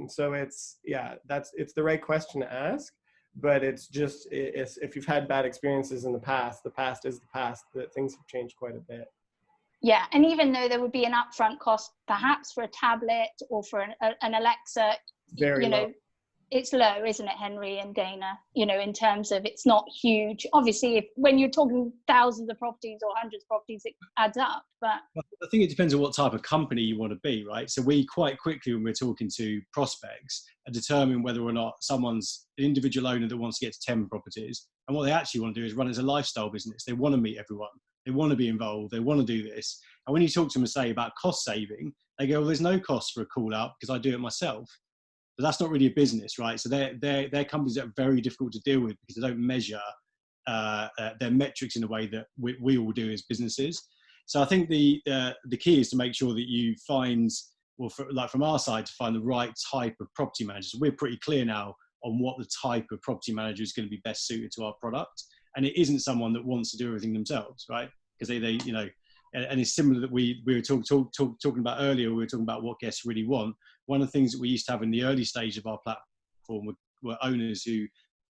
[SPEAKER 4] So it's the right question to ask. But it's just, if you've had bad experiences in the past is the past, that things have changed quite a bit.
[SPEAKER 1] Yeah, and even though there would be an upfront cost, perhaps for a tablet or for an Alexa,
[SPEAKER 4] Very low.
[SPEAKER 1] It's low, isn't it, Henry and Dana? In terms of, it's not huge. Obviously, when you're talking thousands of properties or hundreds of properties, it adds up. But
[SPEAKER 5] I think it depends on what type of company you want to be, right? So we quite quickly, when we're talking to prospects, determine whether or not someone's an individual owner that wants to get to 10 properties, and what they actually want to do is run as a lifestyle business. They want to meet everyone. They want to be involved. They want to do this. And when you talk to them and say about cost saving, they go, well, there's no cost for a call out because I do it myself. But that's not really a business, right? So they're companies that are very difficult to deal with because they don't measure their metrics in a way that we all do as businesses. So I think the key is to make sure that you find, from our side, to find the right type of property manager. So we're pretty clear now on what the type of property manager is going to be best suited to our product, and it isn't someone that wants to do everything themselves, right? Because they and it's similar that we were talking about earlier. We were talking about what guests really want. One of the things that we used to have in the early stage of our platform were owners who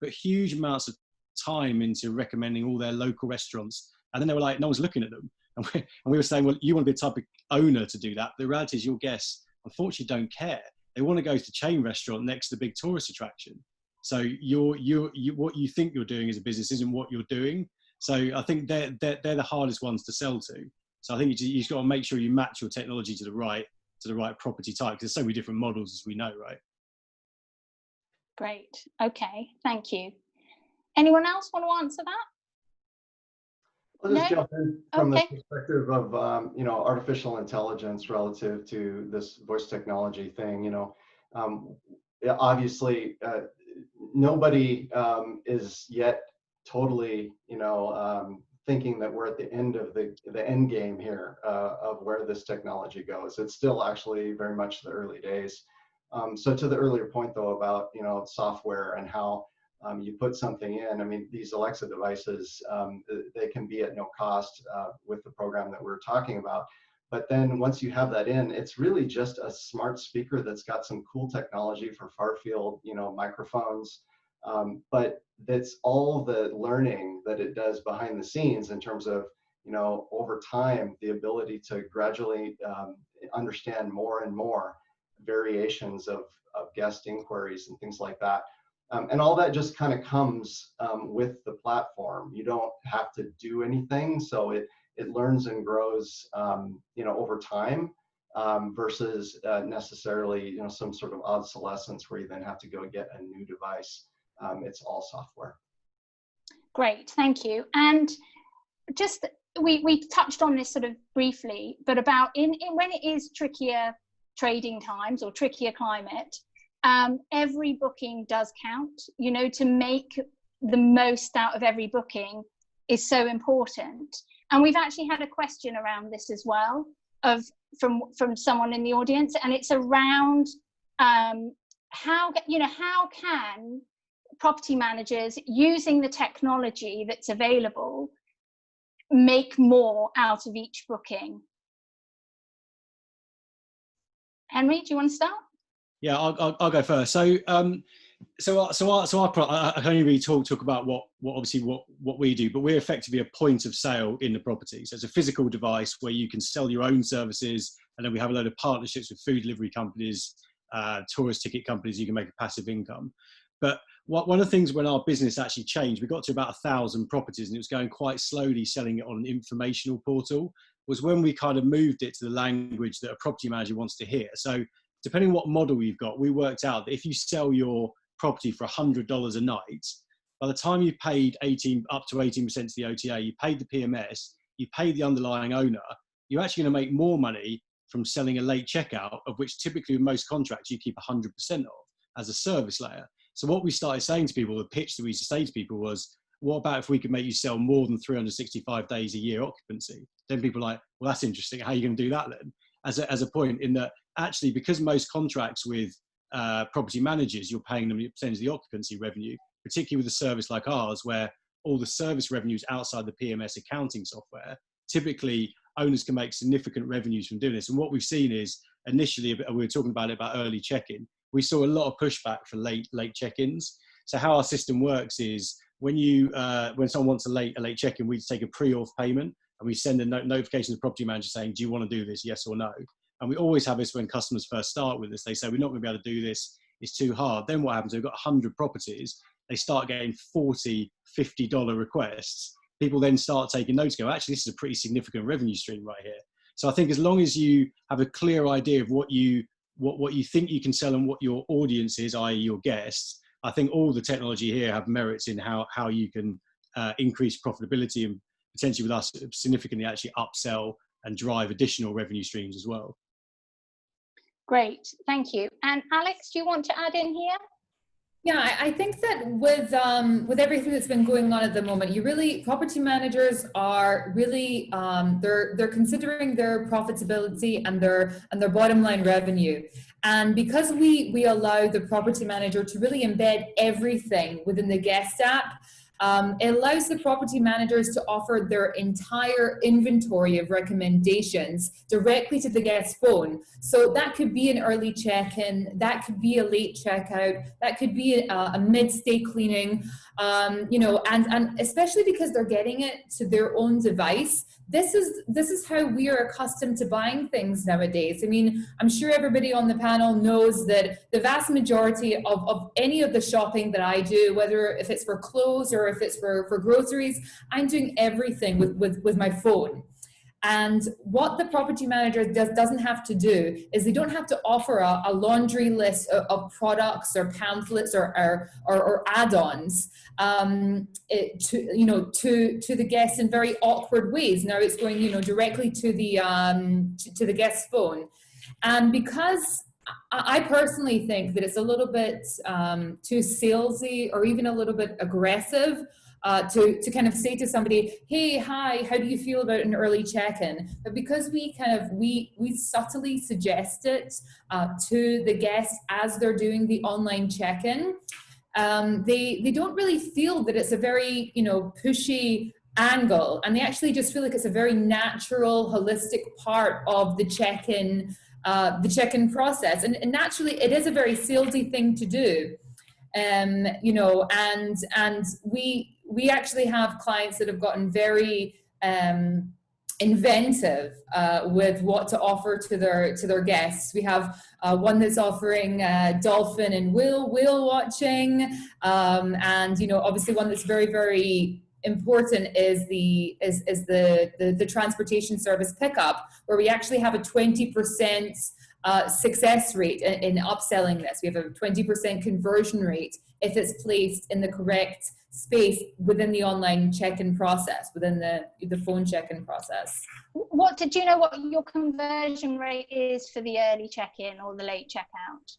[SPEAKER 5] put huge amounts of time into recommending all their local restaurants, and then they were like, no one's looking at them. And we were saying, well, you want to be the type of owner to do that. The reality is your guests, unfortunately, don't care. They want to go to the chain restaurant next to the big tourist attraction. So what you think you're doing as a business isn't what you're doing. So I think they're the hardest ones to sell to. So I think you've got to make sure you match your technology to the right property type, because there's so many different models, as we know, right?
[SPEAKER 1] Great. Okay. Thank you. Anyone else want to answer that?
[SPEAKER 3] I'll just jump in from the perspective of artificial intelligence relative to this voice technology thing. Obviously, nobody is yet totally thinking that we're at the end of the end game here of where this technology goes. It's still actually very much the early days. So to the earlier point though about software and how you put something in. I mean, these Alexa devices, they can be at no cost with the program that we're talking about. But then once you have that in, it's really just a smart speaker that's got some cool technology for far field, microphones. But that's all the learning that it does behind the scenes in terms of, over time, the ability to gradually understand more and more variations of guest inquiries and things like that. And all that just kind of comes with the platform. You don't have to do anything. So it learns and grows, over time versus necessarily, some sort of obsolescence where you then have to go get a new device. It's all software.
[SPEAKER 1] Great, thank you. And just we touched on this sort of briefly, but about in when it is trickier trading times or trickier climate, every booking does count. To make the most out of every booking is so important. And we've actually had a question around this as well, from someone in the audience, and it's around how can property managers, using the technology that's available, make more out of each booking. Henry, do you want to start?
[SPEAKER 5] Yeah, I'll go first. So our product, I can only really talk about what we do, but we're effectively a point of sale in the property. So it's a physical device where you can sell your own services, and then we have a load of partnerships with food delivery companies, tourist ticket companies. You can make a passive income. But one of the things when our business actually changed, we got to about 1,000 properties and it was going quite slowly, selling it on an informational portal, was when we kind of moved it to the language that a property manager wants to hear. So depending on what model you've got, we worked out that if you sell your property for $100 a night, by the time you paid up to 18% to the OTA, you paid the PMS, you paid the underlying owner, you're actually going to make more money from selling a late checkout, of which typically with most contracts you keep 100% of as a service layer. So what we started saying to people, the pitch that we used to say to people was, what about if we could make you sell more than 365 days a year occupancy? Then people are like, well, that's interesting. How are you going to do that then? As a point in that, actually, because most contracts with property managers, you're paying them a percentage of the occupancy revenue, particularly with a service like ours, where all the service revenues outside the PMS accounting software, typically owners can make significant revenues from doing this. And what we've seen is, initially, we were talking about early check-in, we saw a lot of pushback for late check-ins. So how our system works is, when someone wants a late check-in, we take a pre-auth payment, and we send a notification to the property manager saying, do you want to do this, yes or no? And we always have this when customers first start with us. They say, we're not going to be able to do this, it's too hard. Then what happens, we've got 100 properties, they start getting $40, $50 requests. People then start taking notes, go, actually, this is a pretty significant revenue stream right here. So I think as long as you have a clear idea of what you think you can sell and what your audience is, i.e. your guests, I think all the technology here have merits in how you can increase profitability and potentially with us significantly actually upsell and drive additional revenue streams as well.
[SPEAKER 1] Great, thank you. And Alex, do you want to add in here?
[SPEAKER 2] Yeah, I think that with everything that's been going on at the moment, property managers are really they're considering their profitability and their bottom line revenue. And because we allow the property manager to really embed everything within the guest app, it allows the property managers to offer their entire inventory of recommendations directly to the guest phone. So that could be an early check-in, that could be a late checkout, that could be a mid-stay cleaning, and especially because they're getting it to their own device. This is how we are accustomed to buying things nowadays. I mean, I'm sure everybody on the panel knows that the vast majority of any of the shopping that I do, whether if it's for clothes or if it's for groceries, I'm doing everything with my phone. And what the property manager doesn't have to do is they don't have to offer a laundry list of products or pamphlets or add-ons to the guests in very awkward ways. Now it's going directly to the guest's phone, and because I personally think that it's a little bit too salesy or even a little bit aggressive to kind of say to somebody, hey, hi, how do you feel about an early check-in? But because we subtly suggest it to the guests as they're doing the online check-in, they don't really feel that it's a very pushy angle, and they actually just feel like it's a very natural, holistic part of the check-in process. And naturally, it is a very salesy thing to do. And we actually have clients that have gotten very inventive with what to offer to their guests. We have one that's offering dolphin and whale watching, and obviously one that's very, very important is the transportation service pickup, where we actually have a 20% success rate in upselling this. We have a 20% conversion rate if it's placed in the correct space within the online check-in process, within the phone check-in process.
[SPEAKER 1] Did you know what your conversion rate is for the early check-in or the late checkout?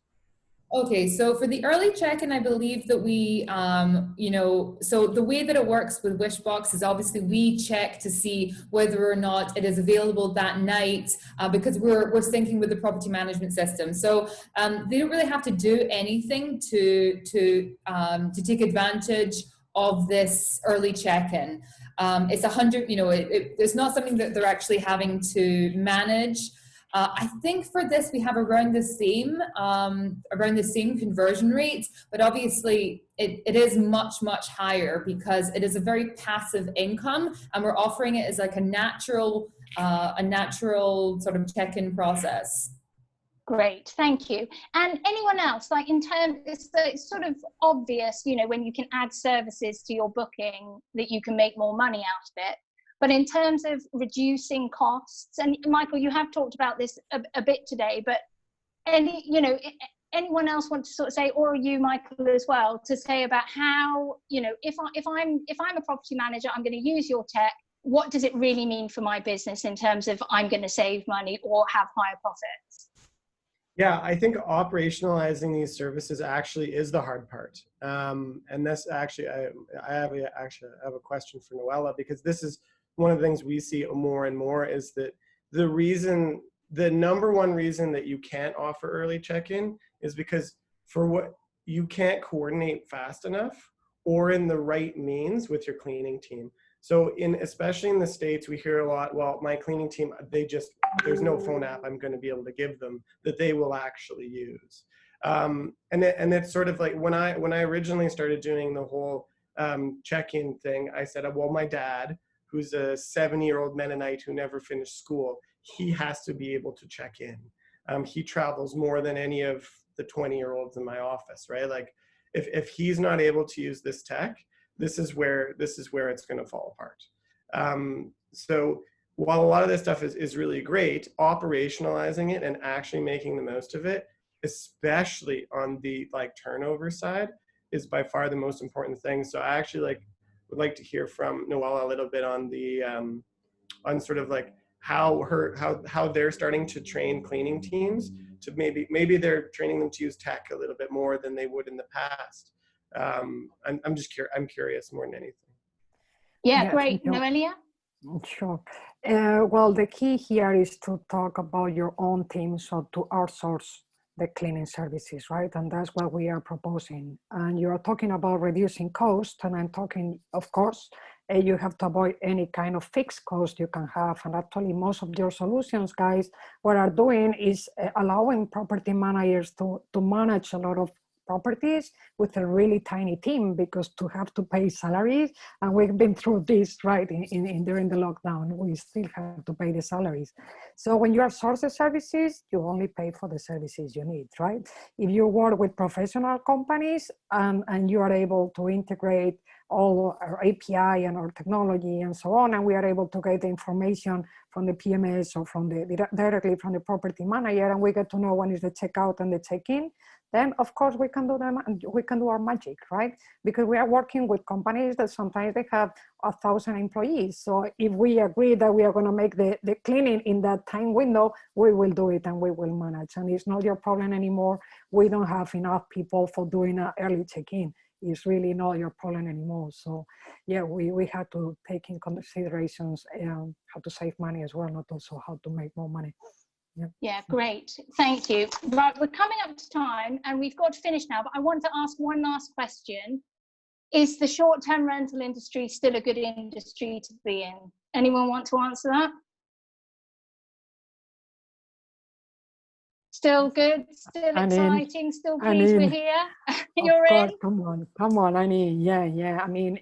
[SPEAKER 2] Okay, so for the early check-in, I believe that we, so the way that it works with Wishbox is obviously we check to see whether or not it is available that night because we're syncing with the property management system. So they don't really have to do anything to take advantage of this early check-in. It's 100, it's not something that they're actually having to manage. I think for this we have around the same conversion rate, but obviously it is much higher because it is a very passive income, and we're offering it as like a natural sort of check-in process.
[SPEAKER 1] Great, thank you. And anyone else, like in terms, it's sort of obvious, when you can add services to your booking that you can make more money out of it. But in terms of reducing costs, and Michael, you have talked about this a bit today, but anyone else want to sort of say, or you, Michael, as well, to say about how, if I'm a property manager, I'm going to use your tech. What does it really mean for my business in terms of I'm going to save money or have higher profits?
[SPEAKER 4] Yeah, I think operationalizing these services actually is the hard part. And this actually, I have a question for Noelia, because this is one of the things we see more and more, is that the number one reason that you can't offer early check-in is because you can't coordinate fast enough or in the right means with your cleaning team. So especially in the States, we hear a lot, well, my cleaning team, there's no phone app I'm going to be able to give them that they will actually use. And it's sort of like when I originally started doing the whole check-in thing, I said, well, my dad, who's a 7-year-old Mennonite who never finished school, he has to be able to check in. He travels more than any of the 20-year-olds in my office, right? Like if he's not able to use this tech, this is where it's going to fall apart. So while a lot of this stuff is really great, operationalizing it and actually making the most of it, especially on the turnover side, is by far the most important thing. So I actually would like to hear from Noelia a little bit on the on sort of how they're starting to train cleaning teams to maybe they're training them to use tech a little bit more than they would in the past. I'm curious more than anything.
[SPEAKER 1] Yeah,
[SPEAKER 6] Yes,
[SPEAKER 1] great. Noelia?
[SPEAKER 6] Sure. Well, the key here is to talk about your own team, so to outsource the cleaning services, right? And that's what we are proposing. And you're talking about reducing cost, and I'm talking, of course, you have to avoid any kind of fixed cost you can have. And actually, most of your solutions, guys, what are doing is allowing property managers to manage a lot of properties with a really tiny team, because to have to pay salaries, and we've been through this, right, during the lockdown, we still have to pay the salaries. So when you outsource the services, you only pay for the services you need, right? If you work with professional companies and you are able to integrate all our API and our technology and so on, and we are able to get the information from the PMS or directly from the property manager, and we get to know when is the checkout and the check-in, then of course we can do them, and we can do our magic, right? Because we are working with companies that sometimes they have 1,000 employees. So if we agree that we are going to make the cleaning in that time window, we will do it and we will manage. And it's not your problem anymore. We don't have enough people for doing an early check-in. It's really not your problem anymore. So yeah, we have to take in considerations how to save money as well, not also how to make more money.
[SPEAKER 1] Yeah, great. Thank you. Right, we're coming up to time and we've got to finish now, but I want to ask one last question. Is the short-term rental industry still a good industry to be in? Anyone want to answer that? Still good, still exciting, still pleased we're here? You're in?
[SPEAKER 6] Come on, yeah. I mean,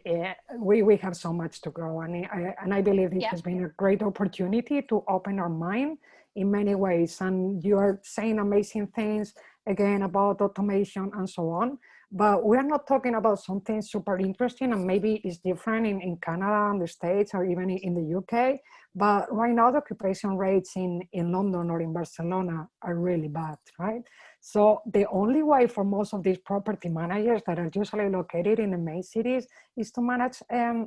[SPEAKER 6] we have so much to grow, and I believe it has been a great opportunity to open our mind in many ways. And you are saying amazing things, again, about automation and so on. But we're not talking about something super interesting, and maybe it's different in Canada and the States or even in the UK. But right now, the occupation rates in London or in Barcelona are really bad, right? So the only way for most of these property managers that are usually located in the main cities is to manage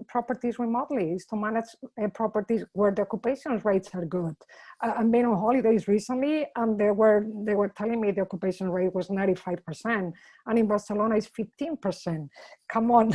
[SPEAKER 6] properties remotely, is to manage properties where the occupation rates are good. I've been on holidays recently, and they were telling me the occupation rate was 95%, and in Barcelona it's 15%. Come on,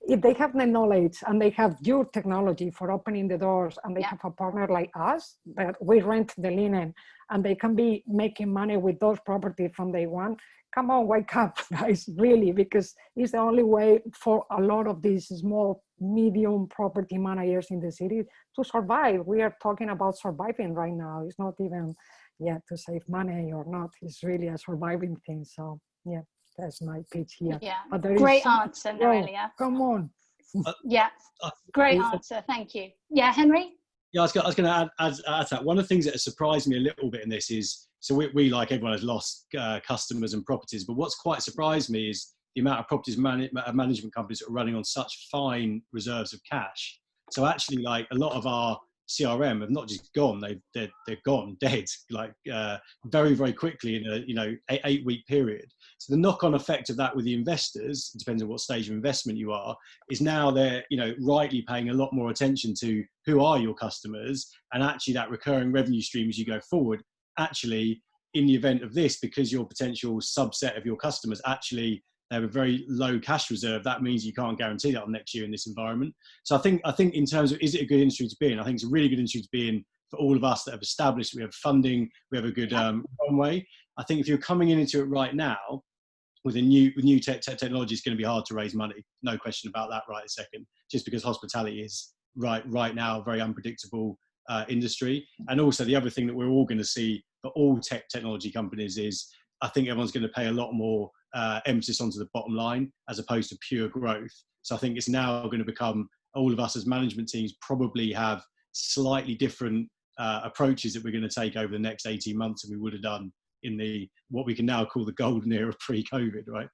[SPEAKER 6] if they have the knowledge and they have your technology for opening the doors, and they have a partner like us that we rent the linen, and they can be making money with those properties from day one. Come on, wake up, guys, really, because it's the only way for a lot of these small, medium property managers in the city to survive. We are talking about surviving right now. It's not even to save money or not. It's really a surviving thing. So yeah, that's my pitch here.
[SPEAKER 1] Yeah,
[SPEAKER 6] but
[SPEAKER 1] great answer, Noelia.
[SPEAKER 6] Come on.
[SPEAKER 1] Yeah, great answer. Thank you. Yeah, Henry?
[SPEAKER 5] Yeah, I was going to add to that. One of the things that has surprised me a little bit in this is, so we like everyone has lost customers and properties, but what's quite surprised me is the amount of properties management companies that are running on such fine reserves of cash. So actually, like, a lot of our CRM have not just gone, they're gone, dead, like very, very quickly in a 8-week period. So the knock-on effect of that with the investors, it depends on what stage of investment you are, is now they're rightly paying a lot more attention to who are your customers, and actually that recurring revenue stream as you go forward actually in the event of this, because your potential subset of your customers actually they have a very low cash reserve, that means you can't guarantee that on next year in this environment. So I think in terms of, is it a good industry to be in? I think it's a really good industry to be in for all of us that have established, we have funding, we have a good runway. I think if you're coming into it right now, with new technology, it's going to be hard to raise money. No question about that right this second, just because hospitality is right now a very unpredictable industry. And also the other thing that we're all going to see for all technology companies is, I think everyone's going to pay a lot more emphasis onto the bottom line as opposed to pure growth. So I think it's now going to become, all of us as management teams probably have slightly different approaches that we're going to take over the next 18 months than we would have done in the what we can now call the golden era pre-COVID, right?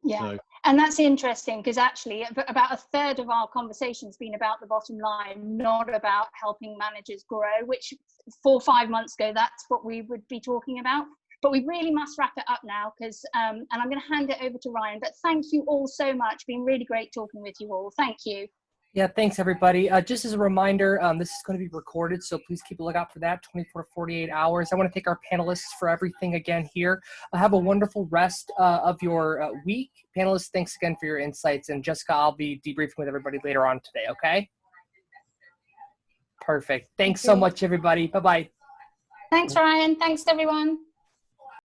[SPEAKER 1] Yeah,
[SPEAKER 5] so.
[SPEAKER 1] And that's interesting because actually about a third of our conversation has been about the bottom line, not about helping managers grow, which 4 or 5 months ago, that's what we would be talking about. But we really must wrap it up now because, and I'm going to hand it over to Ryan, but thank you all so much. Been really great talking with you all. Thank you.
[SPEAKER 7] Yeah, thanks everybody. Just as a reminder, this is going to be recorded, so please keep a lookout for that, 24 to 48 hours. I want to thank our panelists for everything again here. Have a wonderful rest of your week. Panelists, thanks again for your insights. And Jessica, I'll be debriefing with everybody later on today, okay? Perfect. Thanks so much, everybody. Bye-bye.
[SPEAKER 1] Thanks, Ryan. Thanks, everyone.